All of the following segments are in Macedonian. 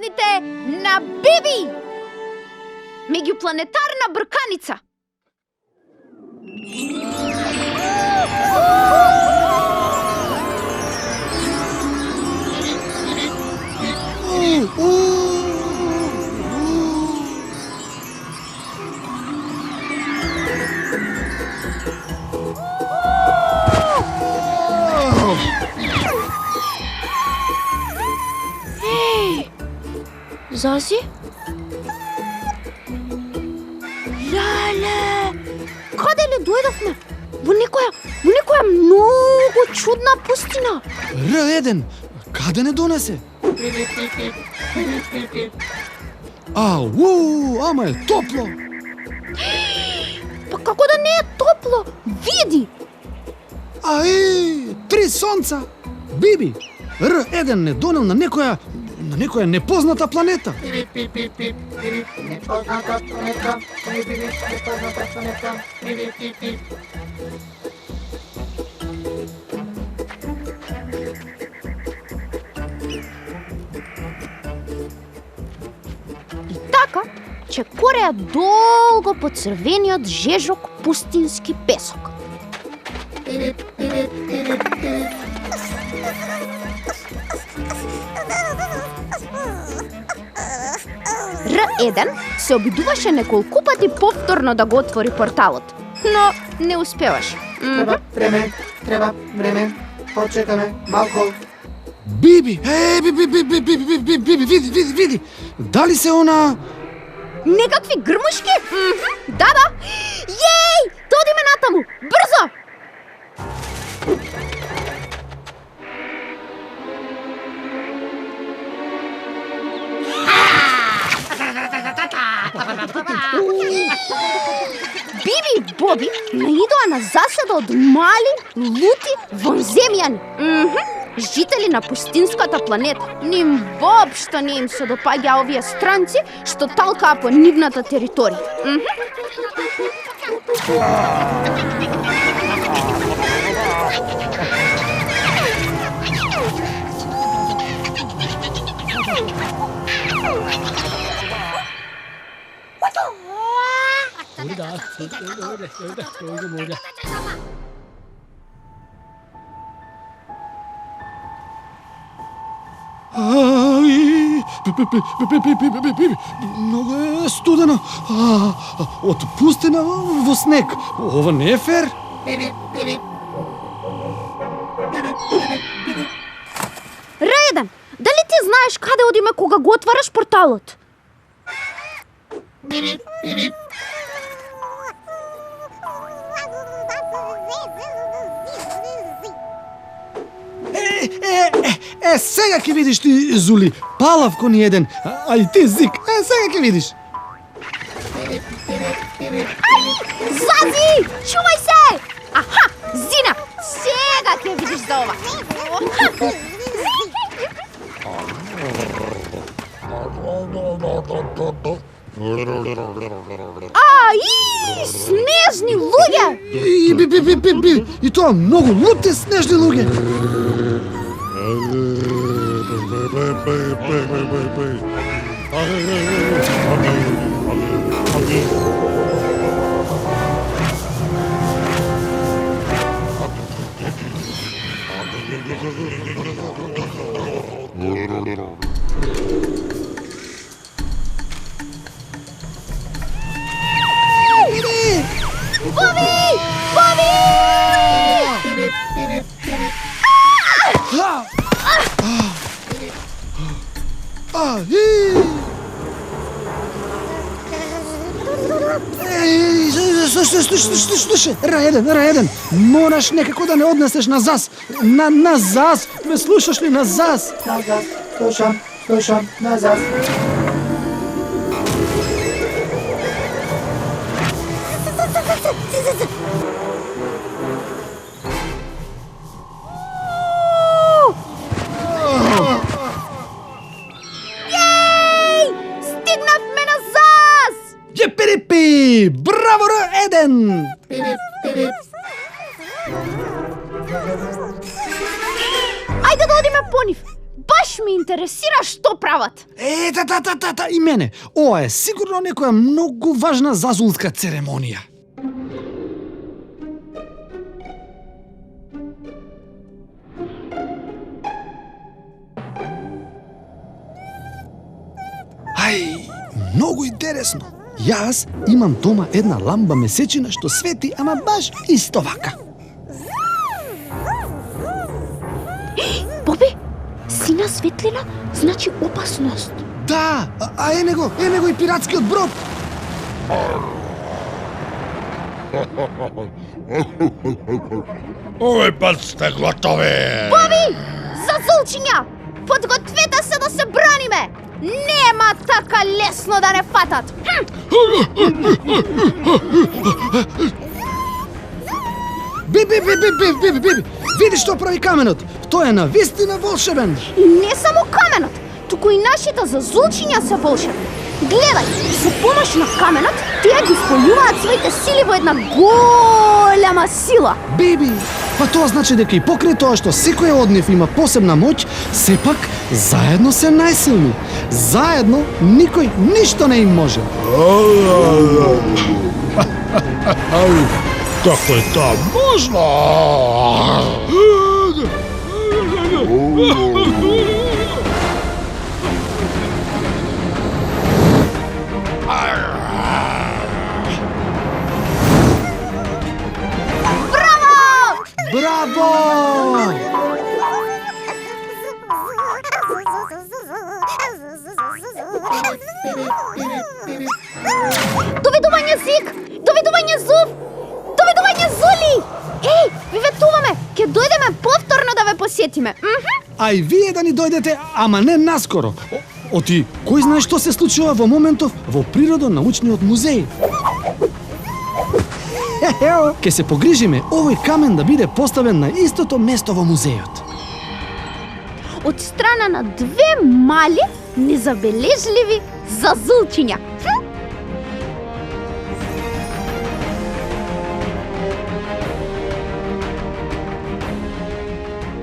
полетите на Биби! Меѓупланетарна брканица. Зази? Леле! Каде ли дојдовме? Во некоја многу чудна пустина. Р1, каде не донесе? Ау, ама е топло. Па како да не е топло? Види! Ај, 3 сонца. Биби, Р1 не донел на некоја непозната планета. И така, чекореа долго по црвениот жежок пустински песок. Р1 се обидуваше неколку пати повторно да го отвори порталот, но не успеваше. Треба време, почекаме малку. Биби, види. Дали се она... Некакви грмушки? Да. Јеј! Да одиме натаму! Брзо! Биби и Боби наидоа на заседа од мали, лути вонземјани. Жители на пустинската планета. Ним воопшто не им се допаѓа овие странци што талкаа по нивната територија. Многу е студено. Од пустина во снег. Ова не е фер. Р1, дали ти знаеш каде одиме кога го отвараш порталот? Сега ќе видиш ти, Зули. Палав кон еден, а и ти, Зик. Сега ќе видиш. Зази! Чувај се! Аха, Зина! Сега ќе видиш за ова. Снежни луѓе! И тоа многу лути снежни луѓе. Слушай, Р1, мораш некако да не однесеш на ЗАС. На ЗАС, ме слушаш ли, на ЗАС? На ЗАС, слушам, на ЗАС. Стигнавме на ЗАС! Јепирипи! Браво, Р1! Ајде да одиме по нив. баш ме интересира што прават. И мене. Ова е сигурно некоја многу важна зазулска церемонија. Многу интересно. Јас имам дома една ламба месечина што свети, ама баш исто вака. Боби, сина светлина значи опасност. Да, е него и пиратскиот брод. Овој пат сте готови! Боби, зазулчиња, подгответе се да се браниме. Нема така лесно да не фатат. Биби, види што прави каменот. Тој е навистина волшебен. Не само каменот, туку и нашите зазулчиња се волшебни. Гледај, со помош на каменот, тие ги сполјуваат своите сили во една голема сила. Биби, па тоа значи дека и покрај тоа што секој од нив има посебна моќ, сепак заедно се најсилни. Заедно никој ништо не им може. Како е тоа можно? Браво! Доведување зик, доведување зув, доведување зули. Еј, ви ветуваме, ќе дојдеме повторно да ве посетиме. А и вие да ни дојдете, ама не наскоро. Оти, кој знае што се случува во моментов во природо-научниот музеј? Ке се погрижиме овој камен да биде поставен на истото место во музејот. Од страна на две мали, незабележливи зазулчиња.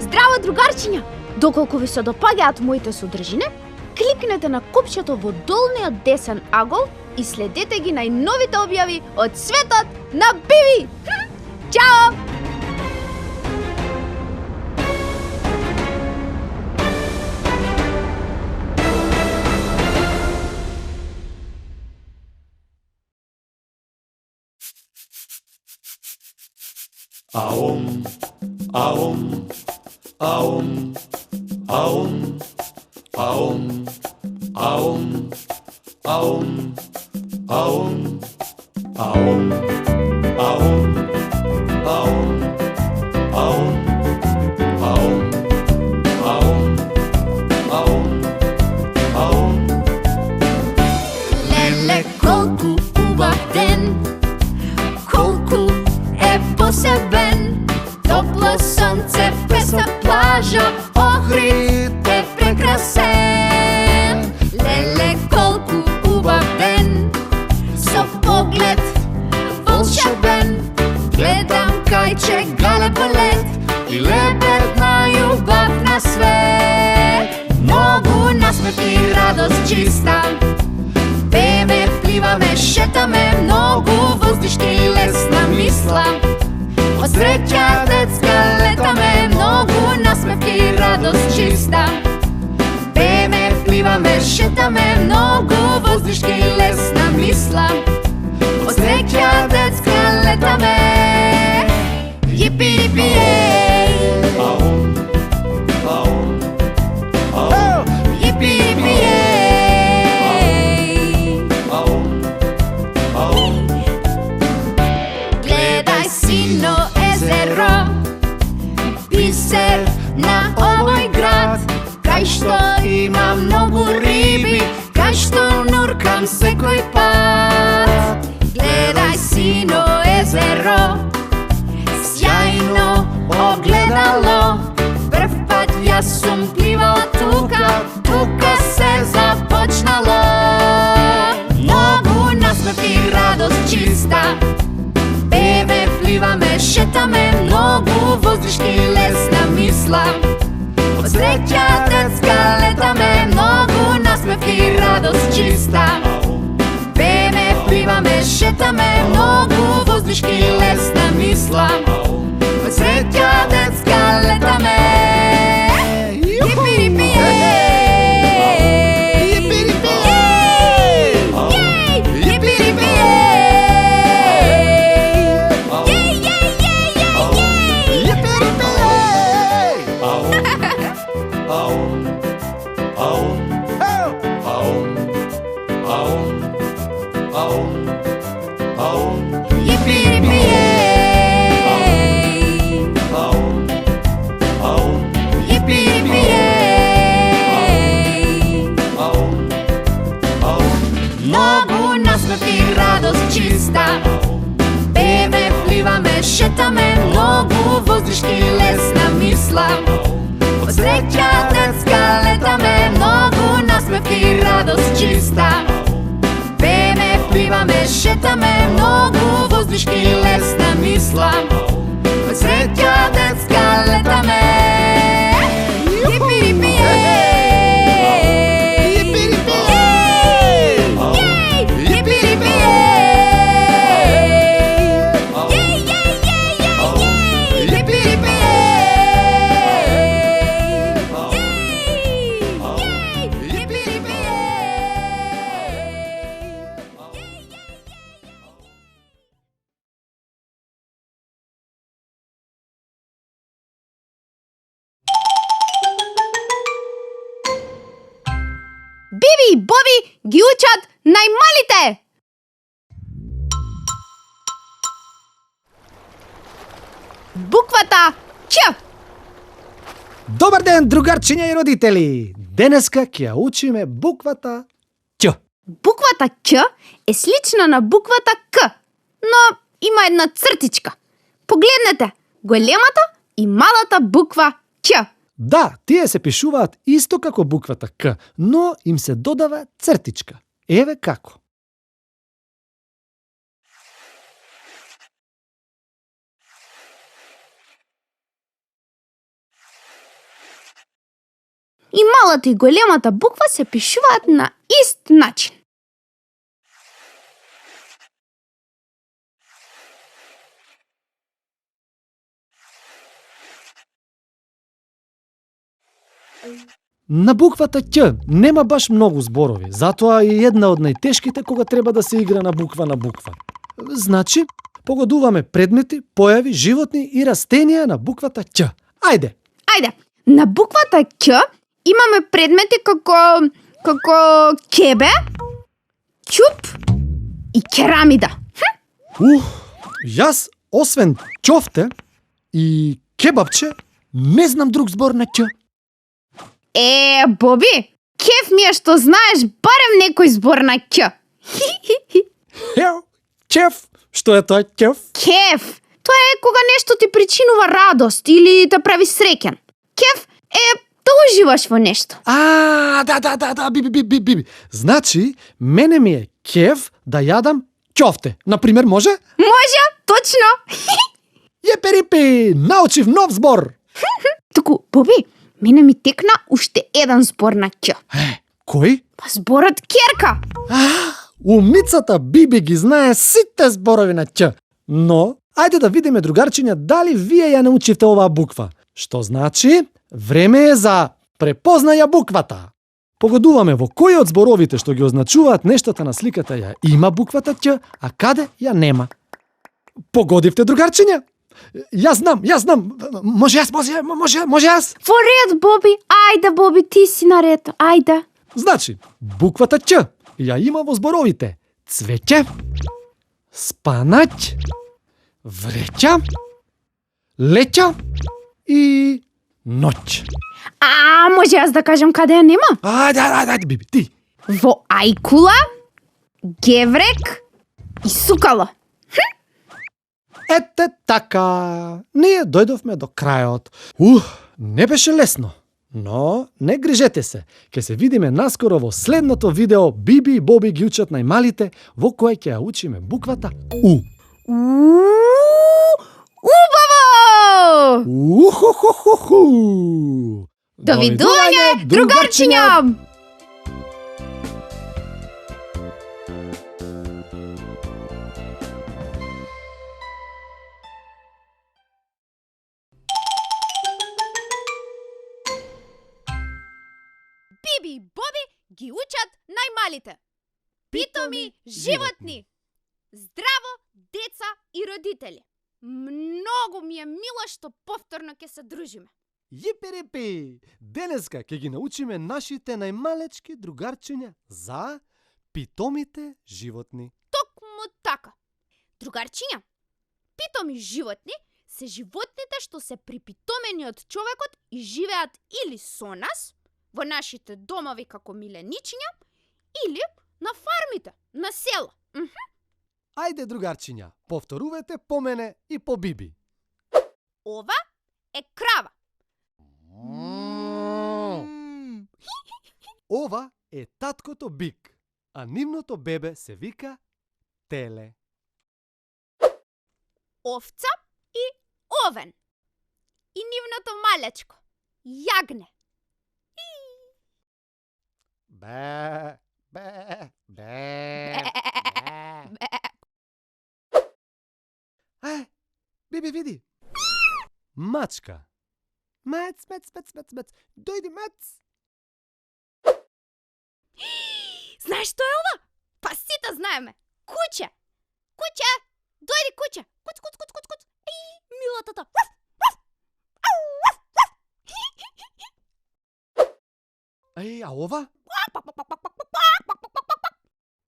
Здраво, другарчиња! Доколку ви се допаѓаат моите содржини, кликнете на копчето во долниот десен агол и следете ги најновите објави од светот на Биби! Чао! Аум, аум, аум, аум, аум, аум, аум, аум, аум, аум, аум, аум, аум, аум, аум, аум. Леле, колку убав ден, колку е посебен, топло сонце, песна плажа, Охрид е прекрасен. Леле, колку убав ден, со поглед волшебен, гледам кајче галеб лед и лебедна љубав на свет. Многу насмев и радост чиста, пееме, пливаме, шетаме, многу воздишни лесна мисла. Од среќа детска летаме, многу насмев и радост чиста. Пееме, пливаме, шетаме, многу воздишни лесна мисла. Од среќа детска летаме. Јипи, јипи, еј. Аум, аум, аум, Јипи, јипи, еј. аум, аум. Гледај, сино, езеро, бисер на овој град, кај што има многу риби, кај што нуркам секој пат. Гледај, сино, езеро, сјајно огледало, прв пат јас сум пливала тука, тука се започнало. Многу насмев и радост чиста, пееме, пливаме, шетаме, многу воздишни лесна мисла. Од среќа детска чиста. Пееме, пливаме, шетаме, многу воздушки лесна мисла. Од среќа детска летаме. Јипи-рипи, чиста. Пееме, пливаме, шетаме, многу воздушки лесна мисла. Од среќа детска летаме, многу насмевки, радост чиста. Пееме, пливаме, шетаме, многу воздушки лесна мисла. Од среќа детска летаме. Јипи-рипи, Биби и Боби ги учат најмалите! Буквата Ќ. Добар ден, другарчиња и родители! Денеска ќе ја учиме буквата Ќ. Буквата Ќ е слична на буквата К, но има една цртичка. Погледнете, големата и малата буква Ќ. Да, тие се пишуваат исто како буквата К, но им се додава цртичка. Еве како. И малата и големата буква се пишуваат на ист начин. На буквата Ќ нема баш многу зборови, затоа е една од најтешките кога треба да се игра на буква. Значи, погодуваме предмети, појави, животни и растенија на буквата Ќ. Ајде! На буквата Ќ имаме предмети како ќебе, ќуп и керамида. Јас, освен ќофте и кебапче, не знам друг збор на Ќ. Боби, кеф ми е што знаеш барем некој збор на Ќ. Ќеф? Што е тоа ќеф? Кеф, тоа е кога нешто ти причинува радост или те прави среќен. Кеф е да уживаш во нешто. Да, биби. Значи, мене ми е кеф да јадам ќофте. Например, може? Може, точно. Јеперипи, научив нов збор. Туку, Боби, мене ми текна уште еден збор на Ќ. Кој? Па зборот керка. Умницата Биби ги знае сите зборови на Ќ. Но, ајде да видиме, другарчиња, дали вие ја научивте оваа буква. Што значи, време е за препознаја буквата. Погодуваме во кој од зборовите што ги означуваат нештата на сликата ја има буквата Ќ, а каде ја нема. Погодивте, другарчиња? Јас знам. Може јас? Во ред, Боби. Ајде, Боби, ти си на ред. Ајде. Значи, буквата Ќ ја има во зборовите цвеќе, спанаќ, вреќа, леќа и ноќ. Може јас да кажам каде ја нема? Ајде, Биби, ти. Во ајкула, геврек и сукало. Ете така, ние дојдовме до крајот. Не беше лесно, но не грижете се. Ке се видиме наскоро во следното видео Биби и Боби ги учат најмалите, во кое ќе ја учиме буквата У. Убаво! Уху-ху-ху-ху! Довидување, другарчиња! Биби и Боби ги учат најмалите. Питоми животни. Здраво, деца и родители. Многу ми е мило што повторно ќе се дружиме. Јипи-рипи! Денеска ќе ги научиме нашите најмалечки другарчиња за питомите животни. Токму така. Другарчиња, питоми животни се животните што се припитомени од човекот и живеат или со нас, во нашите домови како миленичиња, или на фармите, на село. Ајде, другарчиња, повторувајте по мене и по Биби. Ова е крава. Ова е таткото бик, а нивното бебе се вика теле. Овца и овен. И нивното малечко, јагне. Бе, бе, бе. Биби, види. Мачка. Мец, мец, мец, мец, мец. Дојди, мец. Знаеш што е ова? Па сите знаеме. Куќе. Куќе. Дојди, куќе. Куц, куц, куц, куц, куц. Милотата. А ова?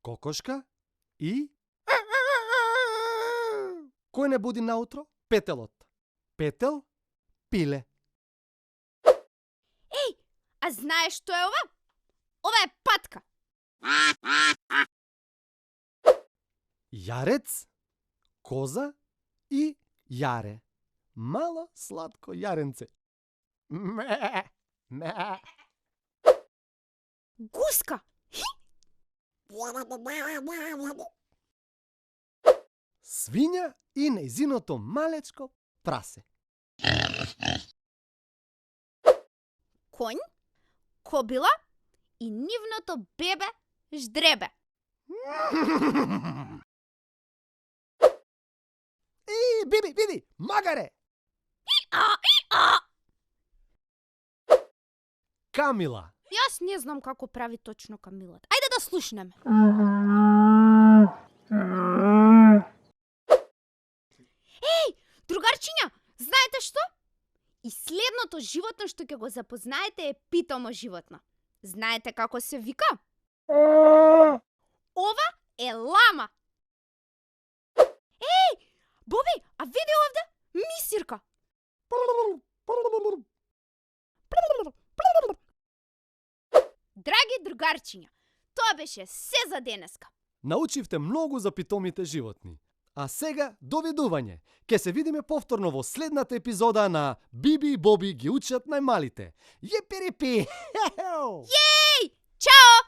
Кокошка и... Кој не буди наутро? Петелот. Петел, пиле. А знаеш што е ова? Ова е патка. Јарец, коза и јаре. Мало сладко јаренце. Ме, ме. Гуска. Свиња и нејзиното малечко прасе. Конј, кобила и нивното бебе ждребе. Биби, види, магаре. Камила. Јас не знам како прави точно камилата. Ајде да слушнеме. Другарчиња, знаете што? И следното животно што ќе го запознаете е питомо животно. Знаете како се вика? Ова е лама. Боби, а види овде? Мисирка. Драги другарчиња, тоа беше се за денеска. Научивте многу за питомите животни. А сега, довидување. Ке се видиме повторно во следната епизода на Биби и Боби ги учат најмалите. Јепи-рипи! Јеј! Чао!